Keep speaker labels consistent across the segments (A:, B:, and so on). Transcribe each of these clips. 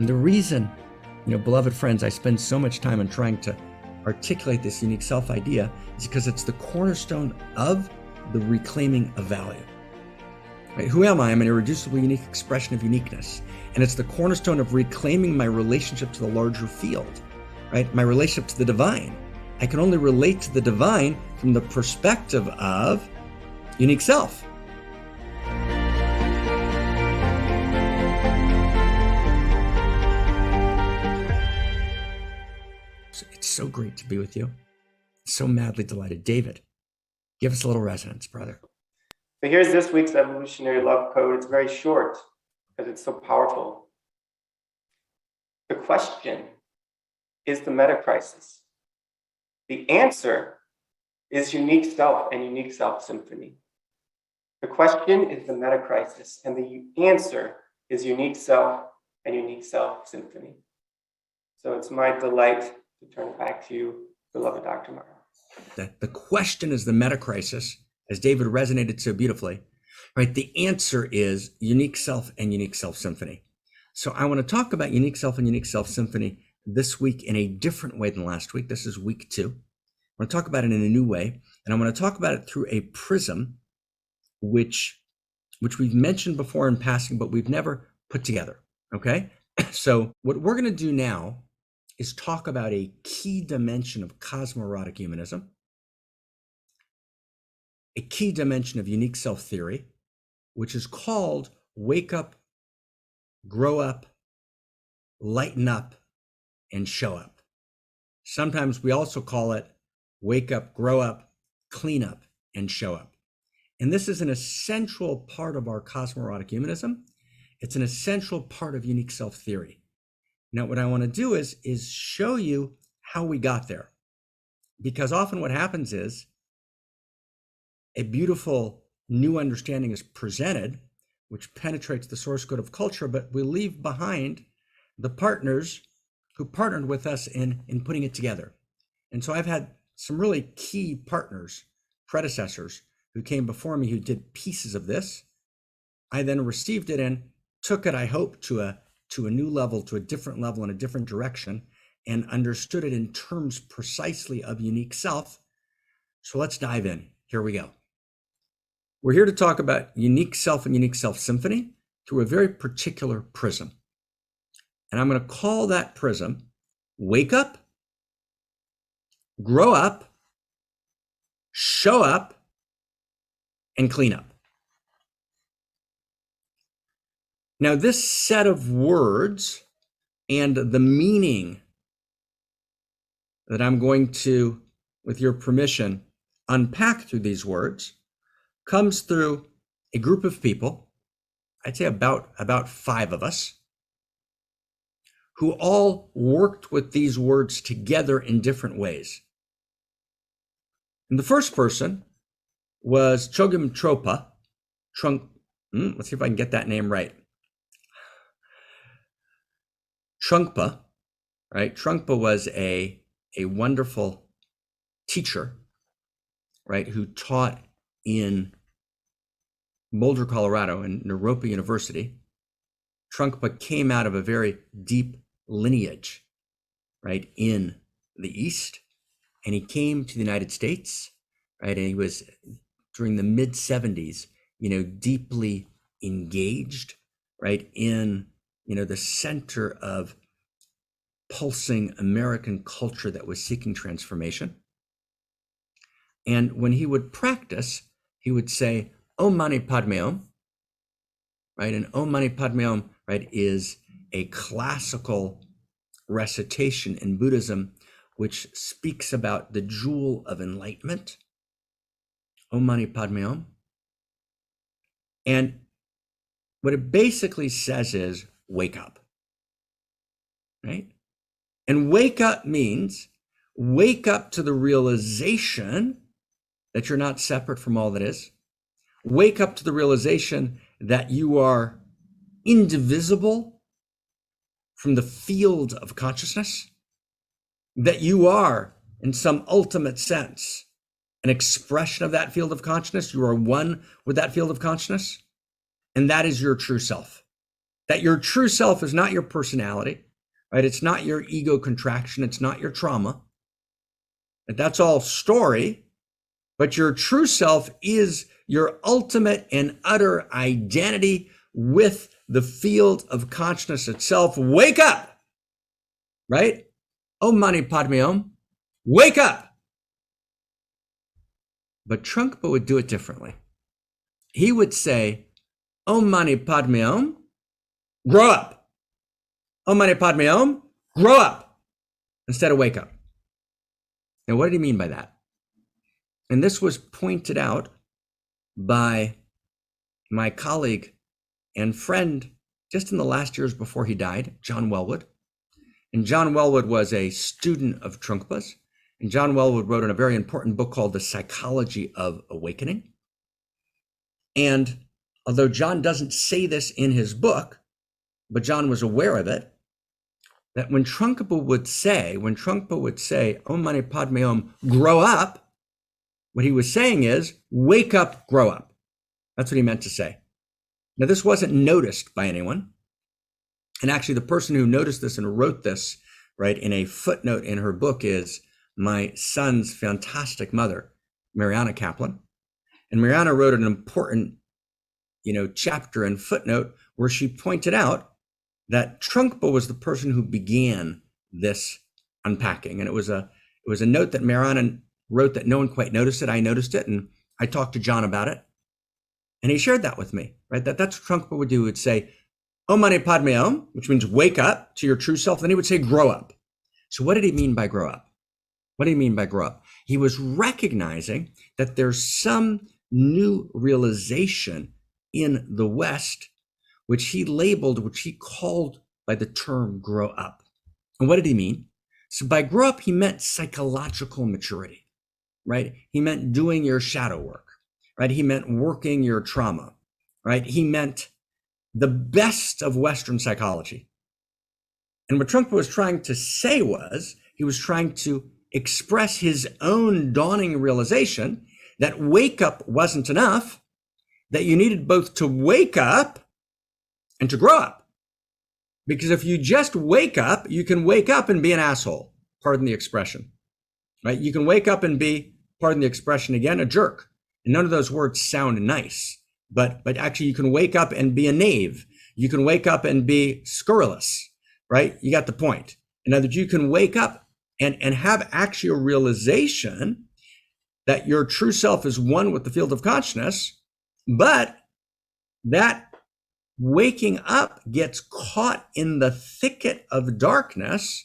A: And the reason, beloved friends, I spend so much time on trying to articulate this unique self idea is because it's the cornerstone of the reclaiming of value. Right? Who am I? I'm an irreducible, unique expression of uniqueness. And it's the cornerstone of reclaiming my relationship to the larger field, right? My relationship to the divine. I can only relate to the divine from the perspective of unique self. It's so great to be with you. So madly delighted. David, give us a little resonance, brother.
B: So here's this week's evolutionary love code. It's very short because it's so powerful. The question is the meta crisis. The answer is unique self and unique self symphony. The question is the meta crisis, and the answer is unique self and unique self symphony. So it's my delight to turn it back to you, beloved Dr. Marc.
A: The question is the meta crisis, as David resonated so beautifully, right? The answer is unique self and unique self symphony. So I want to talk about unique self and unique self symphony this week in a different way than last week. This is week 2. I want to talk about it in a new way, and I want to talk about it through a prism which we've mentioned before in passing, but we've never put together, okay? So what we're going to do now is talk about a key dimension of cosmoerotic humanism, a key dimension of unique self theory, which is called wake up, grow up, lighten up, and show up. Sometimes we also call it wake up, grow up, clean up, and show up. And this is an essential part of our cosmoerotic humanism. It's an essential part of unique self theory. Now, what I want to do is show you how we got there. Because often what happens is a beautiful new understanding is presented, which penetrates the source code of culture, but we leave behind the partners who partnered with us in putting it together. And so I've had some really key partners, predecessors, who came before me who did pieces of this. I then received it and took it, I hope, to a new level, to a different level in a different direction, and understood it in terms precisely of unique self. So let's dive in. Here we go. We're here to talk about unique self and unique self symphony through a very particular prism. And I'm going to call that prism wake up, grow up, show up, and clean up. Now, this set of words and the meaning that I'm going to, with your permission, unpack through these words comes through a group of people, I'd say about 5 of us, who all worked with these words together in different ways. And the first person was Chogyam Trungpa. Let's see if I can get that name right. Trungpa, right? Trungpa was a wonderful teacher, right, who taught in Boulder, Colorado, in Naropa University. Trungpa came out of a very deep lineage, right, in the East, and he came to the United States, right, and he was, during the mid-70s, deeply engaged, right, in, the center of pulsing American culture that was seeking transformation. And when he would practice, he would say, Om Mani Padme Hum, right? And Om Mani Padme Hum, right, is a classical recitation in Buddhism, which speaks about the jewel of enlightenment. Om Mani Padme Hum. And what it basically says is wake up, right? And wake up means wake up to the realization that you're not separate from all that is. Wake up to the realization that you are indivisible from the field of consciousness, that you are, in some ultimate sense, an expression of that field of consciousness. You are one with that field of consciousness, and that is your true self. that your true self is not your personality, right? It's not your ego contraction. It's not your trauma. That's all story, but your true self is your ultimate and utter identity with the field of consciousness itself. Wake up, right? Om Mani Padme Om. Wake up. But Trungpa would do it differently. He would say, Om Mani Padme Om, grow up. Om Mani Padme Om, grow up, instead of wake up. Now, what did he mean by that? And this was pointed out by my colleague and friend just in the last years before he died, John Welwood. And John Welwood was a student of Trungpa's. And John Welwood wrote in a very important book called The Psychology of Awakening. And although John doesn't say this in his book, but John was aware of it, that when Trungpa would say, Om Mani Padme Om, grow up, what he was saying is, wake up, grow up. That's what he meant to say. Now, this wasn't noticed by anyone. And actually, the person who noticed this and wrote this, right, in a footnote in her book is my son's fantastic mother, Mariana Kaplan. And Mariana wrote an important, chapter and footnote where she pointed out that Trungpa was the person who began this unpacking. And it was a note that Mariana wrote that no one quite noticed it. I noticed it, and I talked to John about it. And he shared that with me, right? That's what Trungpa would do. He would say, Om Mani Padme Om, which means wake up to your true self. Then he would say, grow up. So what did he mean by grow up? What do you mean by grow up? He was recognizing that there's some new realization in the West, which he called by the term grow up. And what did he mean? So by grow up, he meant psychological maturity, right? He meant doing your shadow work, right? He meant working your trauma, right? He meant the best of Western psychology. And what Trungpa was trying to say was, he was trying to express his own dawning realization that wake up wasn't enough, that you needed both to wake up and to grow up. Because if you just wake up, you can wake up and be an asshole, pardon the expression, right? You can wake up and be, pardon the expression again, a jerk. And none of those words sound nice, but actually you can wake up and be a knave. You can wake up and be scurrilous, right? You got the point. In other words, you can wake up and have actually a realization that your true self is one with the field of consciousness, but that waking up gets caught in the thicket of darkness,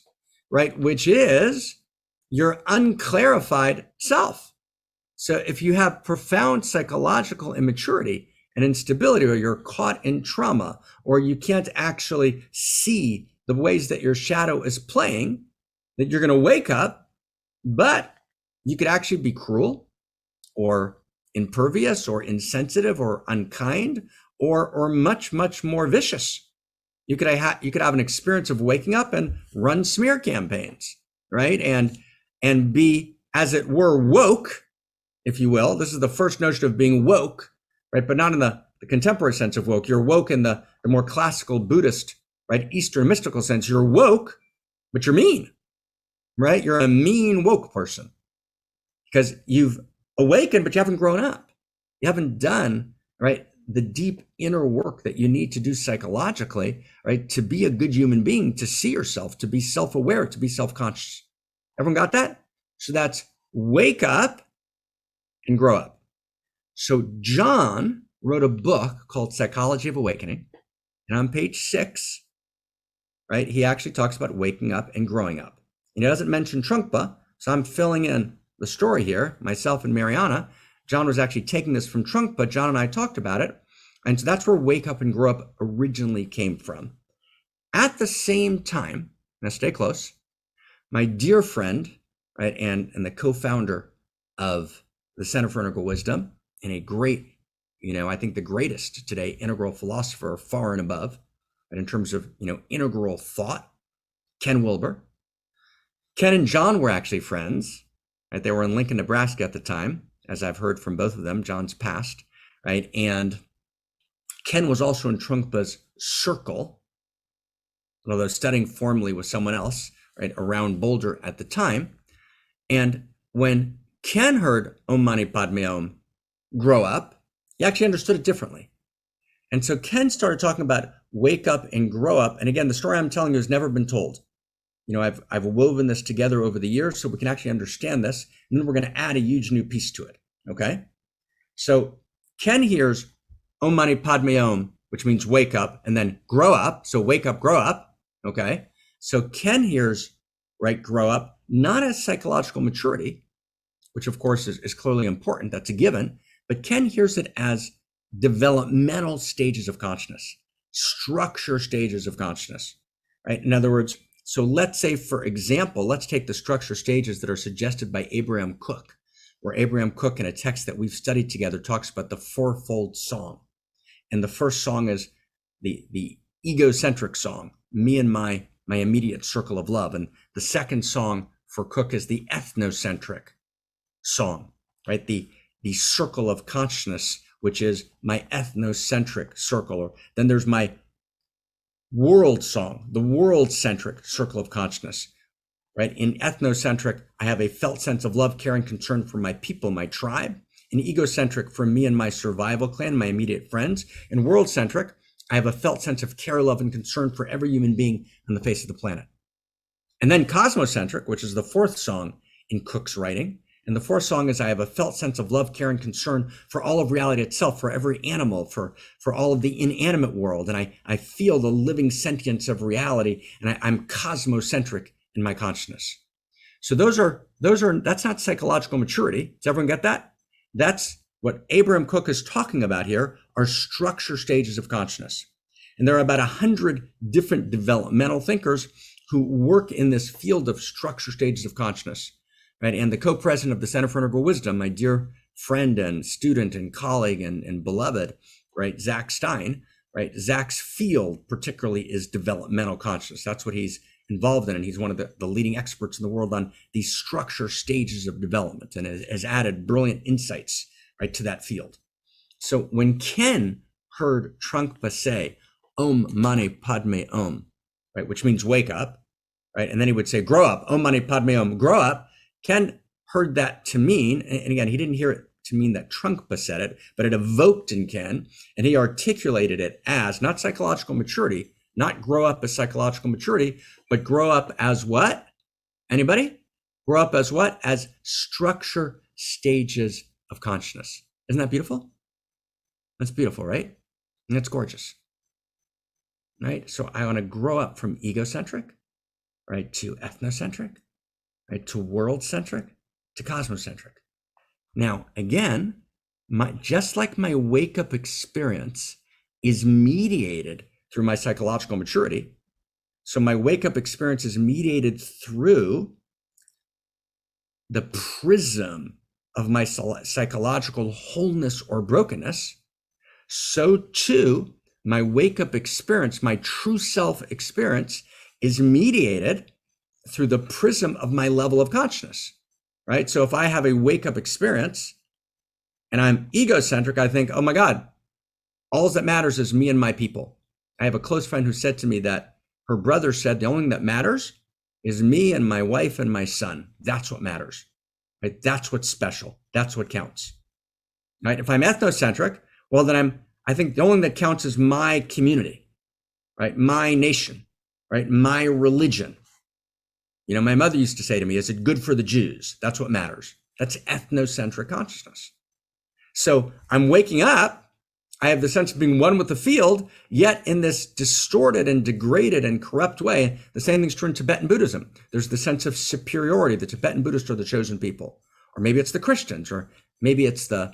A: right? Which is your unclarified self. So if you have profound psychological immaturity and instability, or you're caught in trauma, or you can't actually see the ways that your shadow is playing, that you're going to wake up, but you could actually be cruel or impervious or insensitive or unkind or much, much more vicious. You could have an experience of waking up and run smear campaigns, right? And be, as it were, woke, if you will. This is the first notion of being woke, right? But not in the contemporary sense of woke. You're woke in the more classical Buddhist, right? Eastern mystical sense. You're woke, but you're mean, right? You're a mean woke person because you've awakened, but you haven't grown up. You haven't done, right, the deep inner work that you need to do psychologically, right, to be a good human being, to see yourself, to be self-aware, to be self-conscious. Everyone got that? So that's wake up and grow up. So John wrote a book called Psychology of Awakening. And on page 6, right, he actually talks about waking up and growing up. And he doesn't mention Trungpa, so I'm filling in the story here, myself and Mariana. John was actually taking this from Trungpa. John and I talked about it. And so that's where wake up and grow up originally came from. At the same time, now stay close, my dear friend, right, and the co-founder of the Center for Integral Wisdom, and a great, I think the greatest today integral philosopher, far and above, and in terms of, integral thought, Ken Wilber. Ken and John were actually friends, right? They were in Lincoln, Nebraska at the time, as I've heard from both of them. John's passed, right? And Ken was also in Trungpa's circle, although studying formally with someone else, right, around Boulder at the time. And when Ken heard Om Mani Padme Om grow up, he actually understood it differently. And so Ken started talking about wake up and grow up. And again, the story I'm telling you has never been told. You know, I've woven this together over the years so we can actually understand this. And then we're going to add a huge new piece to it. Okay. So Ken hears Om Mani Padme Om, which means wake up, and then grow up. So wake up, grow up. Okay. So Ken hears, right, grow up, not as psychological maturity, which of course is clearly important. That's a given. But Ken hears it as developmental stages of consciousness, structure stages of consciousness, right? In other words, so let's say, for example, let's take the structure stages that are suggested by Abraham Cook, where Abraham Cook, in a text that we've studied together, talks about the fourfold song. And the first song is the egocentric song, me and my immediate circle of love. And the second song for Cook is the ethnocentric song, right? The circle of consciousness, which is my ethnocentric circle. Or then there's my world song, the world-centric circle of consciousness, right? In ethnocentric, I have a felt sense of love, care, and concern for my people, my tribe. In egocentric, for me and my survival clan, my immediate friends. In world-centric, I have a felt sense of care, love, and concern for every human being on the face of the planet. And then cosmocentric, which is the fourth song in Cook's writing. And the fourth song is I have a felt sense of love, care, and concern for all of reality itself, for every animal, for all of the inanimate world. And I feel the living sentience of reality, and I'm cosmocentric in my consciousness. So that's not psychological maturity. Does everyone get that? That's what Abraham Cook is talking about here, are structure stages of consciousness. And there are about 100 different developmental thinkers who work in this field of structure stages of consciousness. Right? And the co-president of the Center for Integral Wisdom, my dear friend and student and colleague and beloved, right, Zach Stein, right? Zach's field particularly is developmental consciousness. That's what he's involved in. And he's one of the leading experts in the world on these structure stages of development, and has added brilliant insights, right, to that field. So when Ken heard Trungpa say, Om Mani Padme Om, right, which means wake up, right? And then he would say, grow up, Om Mani Padme Om, grow up. Ken heard that to mean, and again, he didn't hear it to mean that Trungpa said it, but it evoked in Ken, and he articulated it as not psychological maturity, not grow up as psychological maturity, but grow up as what? Anybody? Grow up as what? As structure stages of consciousness. Isn't that beautiful? That's beautiful, right? And it's gorgeous, right? So I want to grow up from egocentric, right, to ethnocentric, right, to world-centric, to cosmocentric. Now, again, just like my wake-up experience is mediated through my psychological maturity, so my wake-up experience is mediated through the prism of my psychological wholeness or brokenness, so too my wake-up experience, my true self experience, is mediated through the prism of my level of consciousness, right? So if I have a wake-up experience and I'm egocentric, I think, oh my God, all that matters is me and my people. I have a close friend who said to me that her brother said the only thing that matters is me and my wife and my son. That's what matters, right? That's what's special. That's what counts, right? If I'm ethnocentric, well, then I think the only thing that counts is my community, right? My nation, right? My religion. You know, my mother used to say to me, is it good for the Jews? That's what matters. That's ethnocentric consciousness. So I'm waking up, I have the sense of being one with the field, yet in this distorted and degraded and corrupt way. The same thing's true in Tibetan Buddhism. There's the sense of superiority. The Tibetan Buddhists are the chosen people. Or maybe it's the Christians, or maybe it's a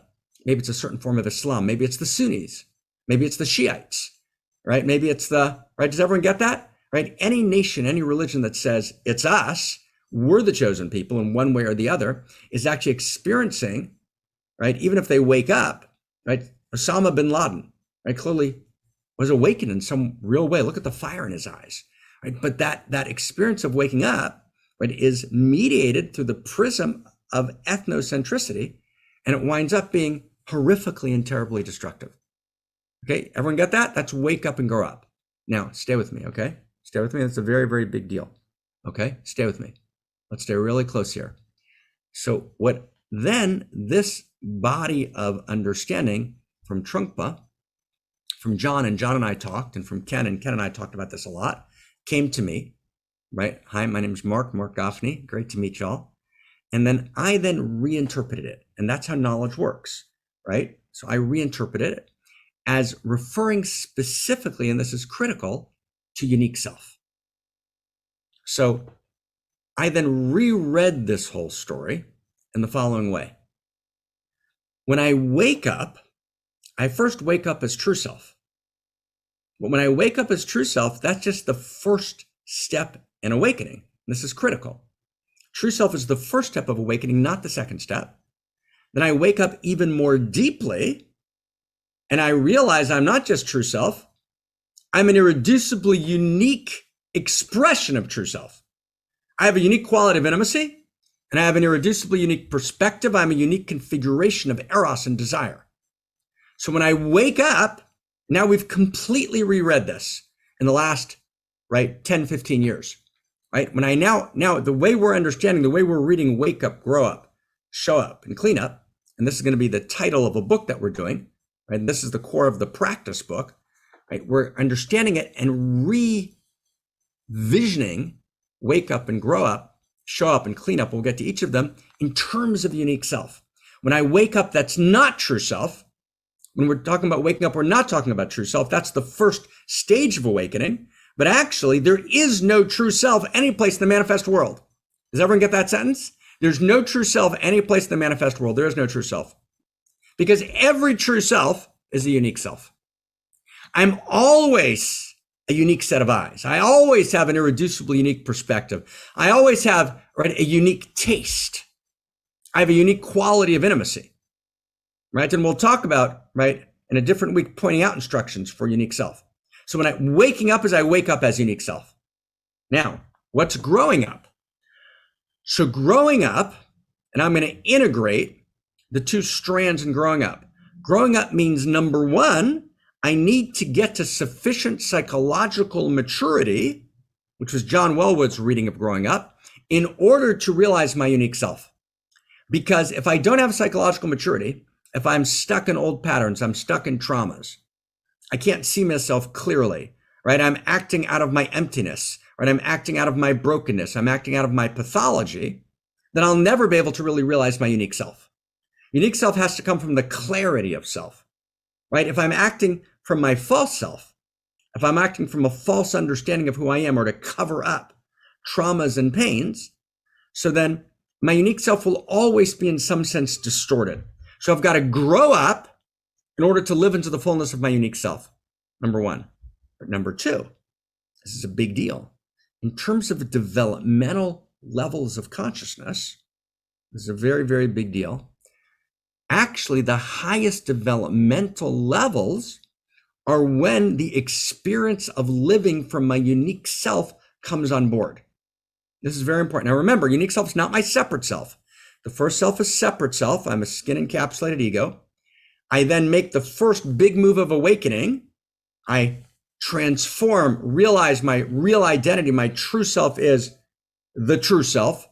A: certain form of Islam. Maybe it's the Sunnis. Maybe it's the Shiites, right? Maybe it's right? Does everyone get that? Right? Any nation, any religion that says it's us, we're the chosen people in one way or the other, is actually experiencing, right? Even if they wake up, right? Osama bin Laden, right? Clearly was awakened in some real way. Look at the fire in his eyes, right? But that experience of waking up, right, is mediated through the prism of ethnocentricity, and it winds up being horrifically and terribly destructive. Okay, everyone get that? That's wake up and grow up. Now, stay with me, okay? Stay with me. That's a very, very big deal. Okay, stay with me. Let's stay really close here. So what then this body of understanding from Trungpa, from John and I talked, and from Ken and I talked about this a lot, came to me, right? Hi, my name is Marc Gafni. Great to meet y'all. And then I then reinterpreted it. And that's how knowledge works, right? So I reinterpreted it as referring specifically, and this is critical, to unique self. So I then reread this whole story in the following way. When I wake up, I first wake up as true self. But when I wake up as true self, that's just the first step in awakening. This is critical. True self is the first step of awakening, not the second step. Then I wake up even more deeply, and I realize I'm not just true self, I'm an irreducibly unique expression of true self. I have a unique quality of intimacy, and I have an irreducibly unique perspective. I'm a unique configuration of eros and desire. So when I wake up, now we've completely reread this in the last, 10, 15 years, right? When I now the way we're understanding, the way we're reading wake up, grow up, show up, and clean up, and this is going to be the title of a book that we're doing, right? This is the core of the practice book, right? We're understanding it and revisioning wake up and grow up, show up and clean up. We'll get to each of them in terms of unique self. When I wake up, that's not true self. When we're talking about waking up, we're not talking about true self. That's the first stage of awakening. But actually, there is no true self any place in the manifest world. Does everyone get that sentence? There's no true self any place in the manifest world. There is no true self. Because every true self is a unique self. I'm always a unique set of eyes. I always have an irreducible unique perspective. I always have a unique taste. I have a unique quality of intimacy. Right? And we'll talk about, in a different week, pointing out instructions for unique self. So when I'm waking up I wake up as unique self. Now, what's growing up? So growing up, and I'm going to integrate the two strands in growing up. Growing up means, number one, I need to get to sufficient psychological maturity, which was John Welwood's reading of growing up, in order to realize my unique self. Because if I don't have psychological maturity, if I'm stuck in old patterns, I'm stuck in traumas, I can't see myself clearly, right? I'm acting out of my emptiness, right? I'm acting out of my brokenness. I'm acting out of my pathology. Then I'll never be able to really realize my unique self. Unique self has to come from the clarity of self, right? If I'm acting from my false self, if I'm acting from a false understanding of who I am or to cover up traumas and pains, so then my unique self will always be in some sense distorted. So I've got to grow up in order to live into the fullness of my unique self, number one. But number two, this is a big deal. In terms of developmental levels of consciousness, this is a very, very big deal. Actually, the highest developmental levels are when the experience of living from my unique self comes on board. This is very important. Now remember, unique self is not my separate self. The first self is separate self. I'm a skin encapsulated ego. I then make the first big move of awakening. I transform, realize my real identity. My true self is the true self,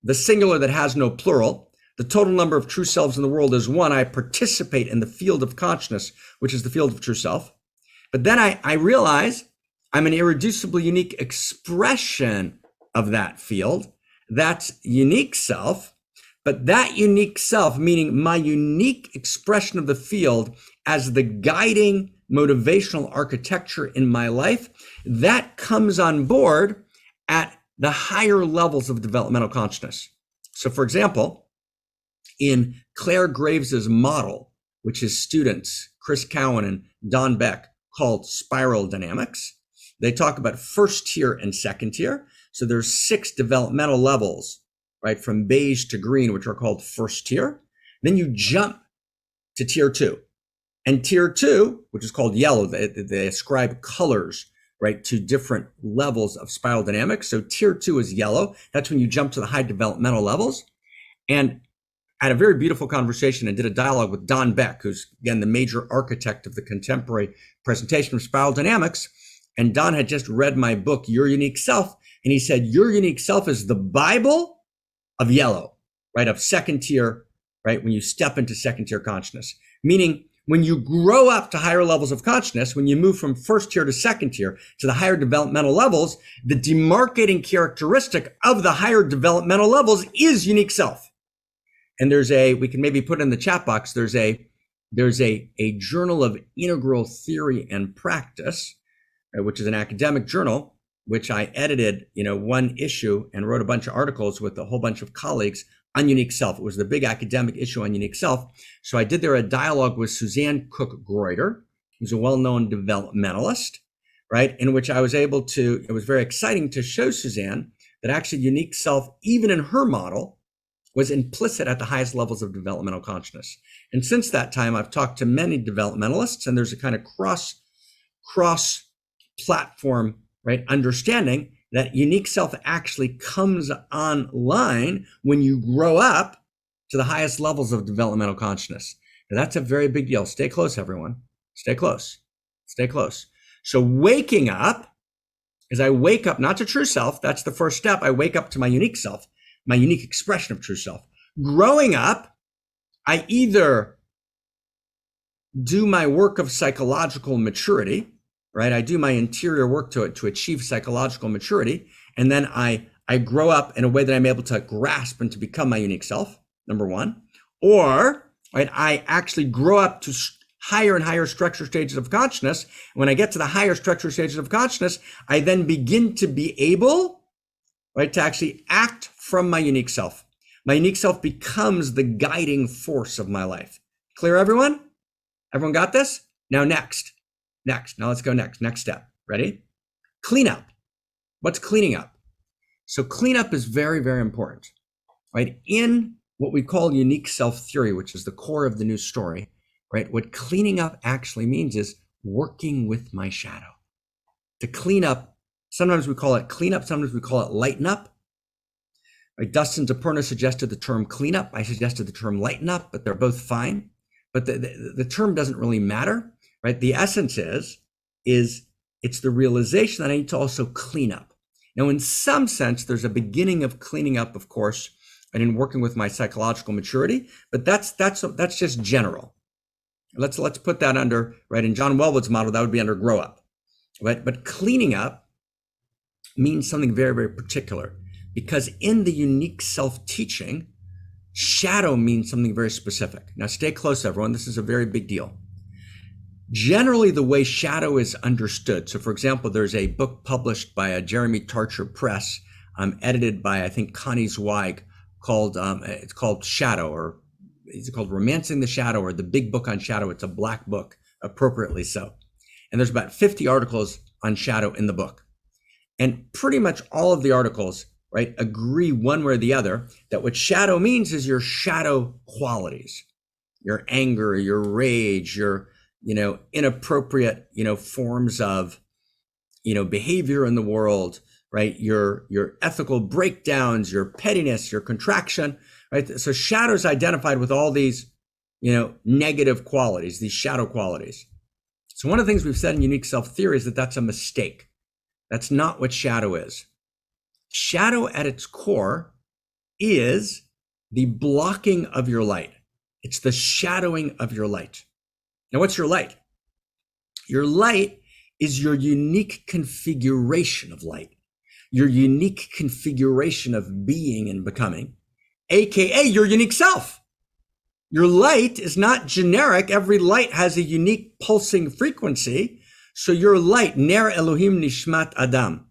A: the singular that has no plural. The total number of true selves in the world is one. I participate in the field of consciousness, which is the field of true self. But then I realize I'm an irreducibly unique expression of that field. That's unique self. But that unique self, meaning my unique expression of the field as the guiding motivational architecture in my life, that comes on board at the higher levels of developmental consciousness. So for example, in Claire Graves's model, which his students, Chris Cowan and Don Beck, called spiral dynamics, they talk about first tier and second tier. So there's 6 developmental levels, right, from beige to green, which are called first tier. Then you jump to tier 2. And tier 2, which is called yellow, they ascribe colors, right, to different levels of spiral dynamics. So tier 2 is yellow. That's when you jump to the high developmental levels. And had a very beautiful conversation and did a dialogue with Don Beck, who's, again, the major architect of the contemporary presentation of spiral dynamics. And Don had just read my book, Your Unique Self. And he said, your unique self is the Bible of yellow, right? Of second tier, right? When you step into second tier consciousness, meaning when you grow up to higher levels of consciousness, when you move from first tier to second tier to the higher developmental levels, the demarcating characteristic of the higher developmental levels is unique self. And we can maybe put in the chat box, there's a journal of integral theory and practice, which is an academic journal, which I edited, one issue and wrote a bunch of articles with a whole bunch of colleagues on unique self. It was the big academic issue on unique self. So I did there a dialogue with Suzanne Cook-Greuter, who's a well-known developmentalist, right? In which I was able to, it was very exciting to show Suzanne that actually unique self, even in her model, was implicit at the highest levels of developmental consciousness. And since that time, I've talked to many developmentalists, and there's a kind of cross platform, right, understanding that unique self actually comes online when you grow up to the highest levels of developmental consciousness. Now, that's a very big deal. Stay close, everyone. Stay close. Stay close. So waking up, as I wake up, not to true self, that's the first step. I wake up to my unique self, my unique expression of true self. Growing up, I either do my work of psychological maturity, right? I do my interior work to achieve psychological maturity. And then I grow up in a way that I'm able to grasp and to become my unique self, number one. Or, right, I actually grow up to higher and higher structure stages of consciousness. When I get to the higher structure stages of consciousness, I then begin to be able, right, to actually act from my unique self. My unique self becomes the guiding force of my life. Clear, everyone? Everyone got this? Now, next. Now let's go next. Next step. Ready? Cleanup. What's cleaning up? So cleanup is very, very important, right? In what we call unique self theory, which is the core of the new story, right? What cleaning up actually means is working with my shadow. To clean up, sometimes we call it cleanup, sometimes we call it lighten up. Right? Dustin DePerna suggested the term cleanup. I suggested the term lighten up, but they're both fine. But the term doesn't really matter. Right? The essence is it's the realization that I need to also clean up. Now, in some sense, there's a beginning of cleaning up, of course, and in working with my psychological maturity, but that's just general. Let's put that under, right? In John Welwood's model, that would be under grow up, right? But cleaning up means something very, very particular, because in the unique self teaching, shadow means something very specific. Now, stay close, everyone. This is a very big deal. Generally, the way shadow is understood. So, for example, there's a book published by a Jeremy Tarcher Press, edited by, I think, Connie Zweig, called it's called Shadow, or is it called Romancing the Shadow, or the Big Book on Shadow? It's a black book, appropriately so. And there's about 50 articles on shadow in the book, and pretty much all of the articles, right, agree one way or the other that what shadow means is your shadow qualities, your anger, your rage, your inappropriate, forms of, behavior in the world, right? Your ethical breakdowns, your pettiness, your contraction, right? So shadow is identified with all these, negative qualities, these shadow qualities. So one of the things we've said in unique self theory is that that's a mistake. That's not what shadow is. Shadow at its core is the blocking of your light. It's the shadowing of your light. Now, what's your light? Your light is your unique configuration of light, your unique configuration of being and becoming, AKA your unique self. Your light is not generic. Every light has a unique pulsing frequency. So your light, Ner Elohim Nishmat Adam,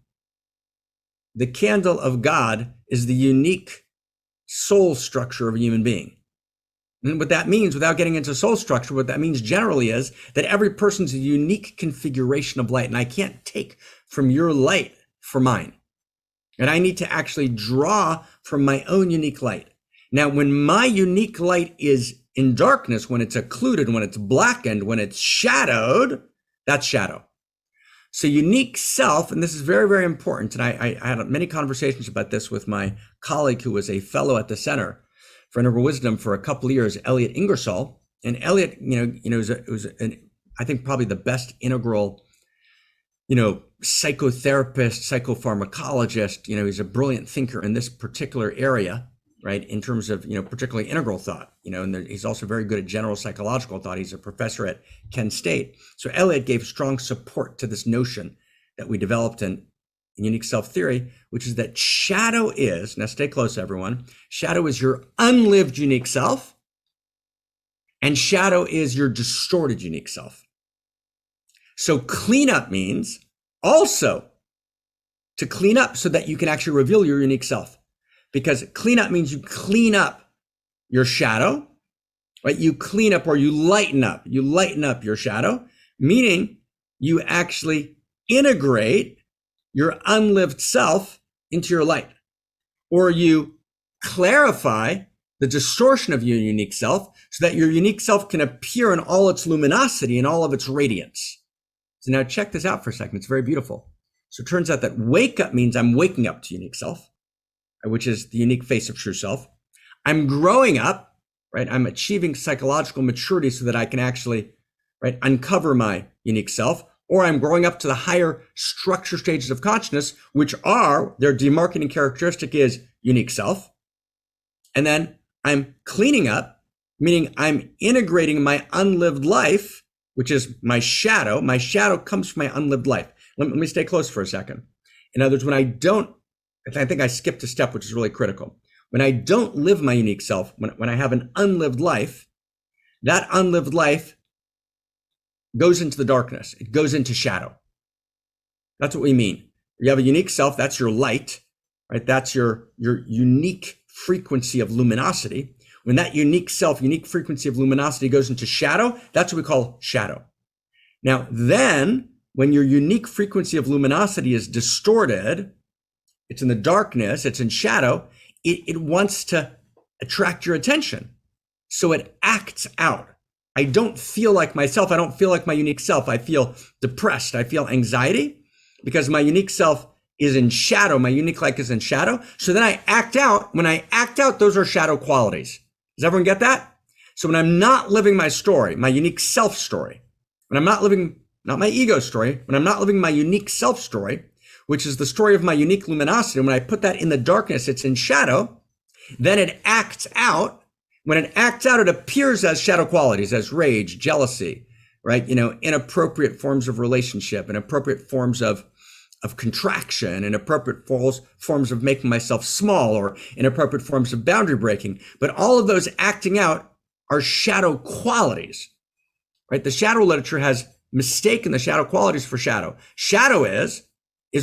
A: the candle of God, is the unique soul structure of a human being. And what that means, without getting into soul structure, what that means generally is that every person's a unique configuration of light, and I can't take from your light for mine. And I need to actually draw from my own unique light. Now, when my unique light is in darkness, when it's occluded, when it's blackened, when it's shadowed, that's shadow. So unique self, and this is very, very important, and I had many conversations about this with my colleague who was a fellow at the center for Integral Wisdom for a couple of years, Elliot Ingersoll. And Elliot, I think probably the best integral, psychotherapist, psychopharmacologist. He's a brilliant thinker in this particular area, right? In terms of, particularly integral thought, and he's also very good at general psychological thought. He's a professor at Kent State. So Elliot gave strong support to this notion that we developed in Unique Self Theory, which is that shadow is, now stay close, everyone, shadow is your unlived unique self, and shadow is your distorted unique self. So cleanup means also to clean up so that you can actually reveal your unique self. Because cleanup means you clean up your shadow, right? You clean up or you lighten up. You lighten up your shadow, meaning you actually integrate your unlived self into your light, or you clarify the distortion of your unique self so that your unique self can appear in all its luminosity and all of its radiance. So now check this out for a second. It's very beautiful. So it turns out that wake up means I'm waking up to unique self, which is the unique face of true self. I'm growing up, right? I'm achieving psychological maturity so that I can actually, right, uncover my unique self. Or I'm growing up to the higher structure stages of consciousness, which are, their demarcating characteristic is unique self. And then I'm cleaning up, meaning I'm integrating my unlived life, which is my shadow. My shadow comes from my unlived life. Let me stay close for a second. In other words, I think I skipped a step, which is really critical. When I don't live my unique self, when I have an unlived life, that unlived life goes into the darkness. It goes into shadow. That's what we mean. You have a unique self, that's your light, right? That's your unique frequency of luminosity. When that unique self, unique frequency of luminosity goes into shadow, that's what we call shadow. Now, then, when your unique frequency of luminosity is distorted, it's in the darkness, it's in shadow, it wants to attract your attention. So it acts out. I don't feel like myself. I don't feel like my unique self. I feel depressed. I feel anxiety because my unique self is in shadow. My unique life is in shadow. So then I act out. When I act out, those are shadow qualities. Does everyone get that? So when I'm not living my story, my unique self story, when I'm not living, not my ego story, when I'm not living my unique self story, which is the story of my unique luminosity, when I put that in the darkness, it's in shadow, then it acts out. When it acts out, it appears as shadow qualities, as rage, jealousy, right? Inappropriate forms of relationship, inappropriate forms of contraction, inappropriate forms of making myself small, or inappropriate forms of boundary breaking. But all of those acting out are shadow qualities, right? The shadow literature has mistaken the shadow qualities for shadow. Shadow is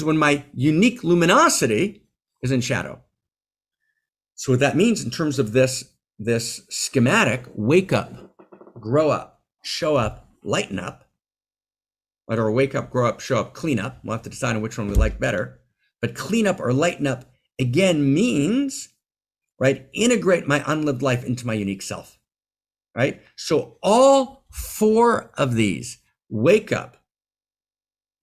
A: when my unique luminosity is in shadow. So what that means in terms of this schematic, wake up, grow up, show up, lighten up, right? Or wake up, grow up, show up, clean up. We'll have to decide on which one we like better. But clean up or lighten up again means, right, integrate my unlived life into my unique self, right? So all four of these, wake up,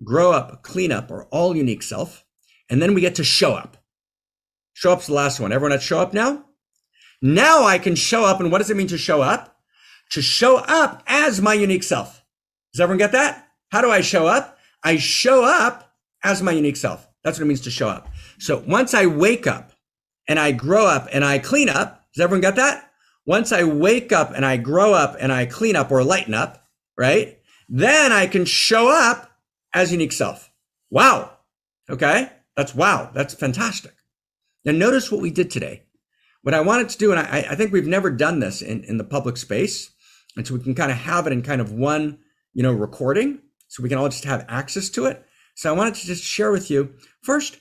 A: grow up, clean up, are all unique self. And then we get to show up. Show up's the last one. Everyone at show up now? Now I can show up. And what does it mean to show up? To show up as my unique self. Does everyone get that? How do I show up? I show up as my unique self. That's what it means to show up. So once I wake up and I grow up and I clean up, does everyone get that? Once I wake up and I grow up and I clean up or lighten up, right? Then I can show up as unique self. Wow. Okay. That's fantastic. Now notice what we did today. What I wanted to do, and I think we've never done this in the public space, and so we can kind of have it in kind of one, recording, so we can all just have access to it. So I wanted to just share with you, first,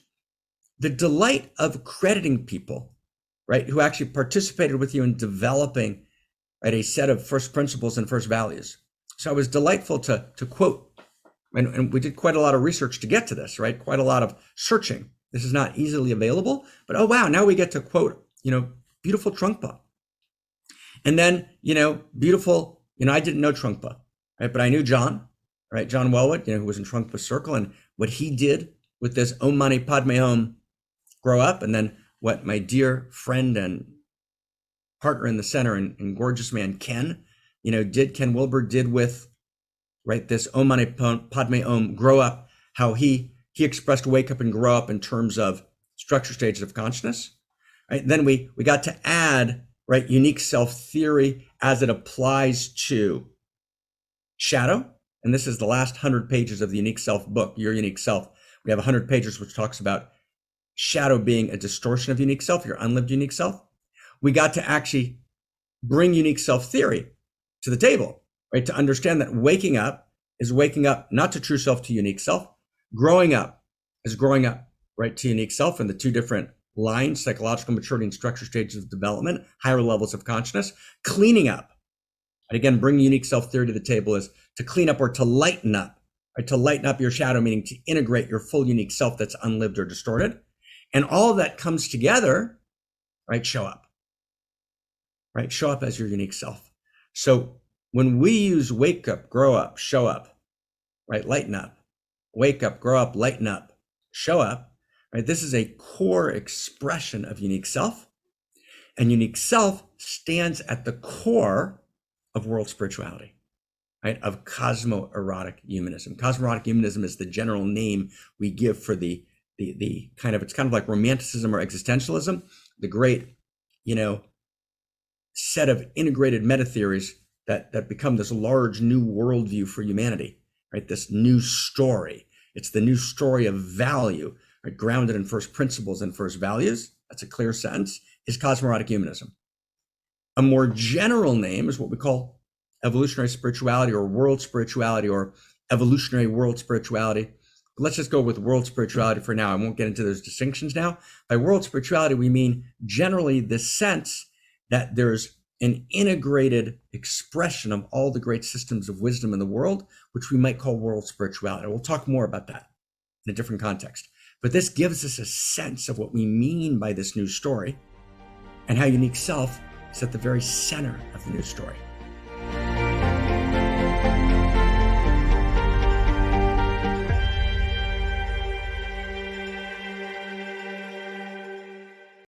A: the delight of crediting people, right, who actually participated with you in developing, right, a set of first principles and first values. So I was delightful to quote, and we did quite a lot of research to get to this, right, quite a lot of searching. This is not easily available, but oh wow, now we get to quote, beautiful Trungpa. And then, beautiful, I didn't know Trungpa, right? But I knew John, right? John Welwood, who was in Trungpa's circle, and what he did with this Om Mani Padme Hum, grow up, and then what my dear friend and partner in the center and gorgeous man Ken, Ken Wilber did with, right, this Om Mani Padme Om, grow up, how he expressed wake up and grow up in terms of structure stages of consciousness, right? Then we got to add, right, unique self theory as it applies to shadow. And this is the last 100 pages of the Unique Self book, Your Unique Self. We have 100 pages which talks about shadow being a distortion of unique self, your unlived unique self. We got to actually bring unique self theory to the table, right? To understand that waking up is waking up not to true self, to unique self. Growing up is growing up, right, to unique self, and the two different lines, psychological maturity and structure stages of development, higher levels of consciousness. Cleaning up, and again, bring unique self theory to the table, is to clean up or to lighten up, right? To lighten up your shadow, meaning to integrate your full unique self that's unlived or distorted. And all of that comes together, right? Show up, right? Show up as your unique self. So when we use wake up, grow up, show up, right? Lighten up, wake up, grow up, lighten up, show up, right? This is a core expression of unique self. And unique self stands at the core of world spirituality, right? Of cosmoerotic humanism. Cosmoerotic humanism is the general name we give for the kind of, it's kind of like romanticism or existentialism, the great, set of integrated meta theories that become this large new worldview for humanity, right? This new story. It's the new story of value, right? Grounded in first principles and first values. That's a clear sentence, is cosmoerotic humanism. A more general name is what we call evolutionary spirituality or world spirituality or evolutionary world spirituality. Let's just go with world spirituality for now. I won't get into those distinctions now. By world spirituality, we mean generally the sense that there's an integrated expression of all the great systems of wisdom in the world, which we might call world spirituality. We'll talk more about that in a different context. But this gives us a sense of what we mean by this new story and how unique self is at the very center of the new story.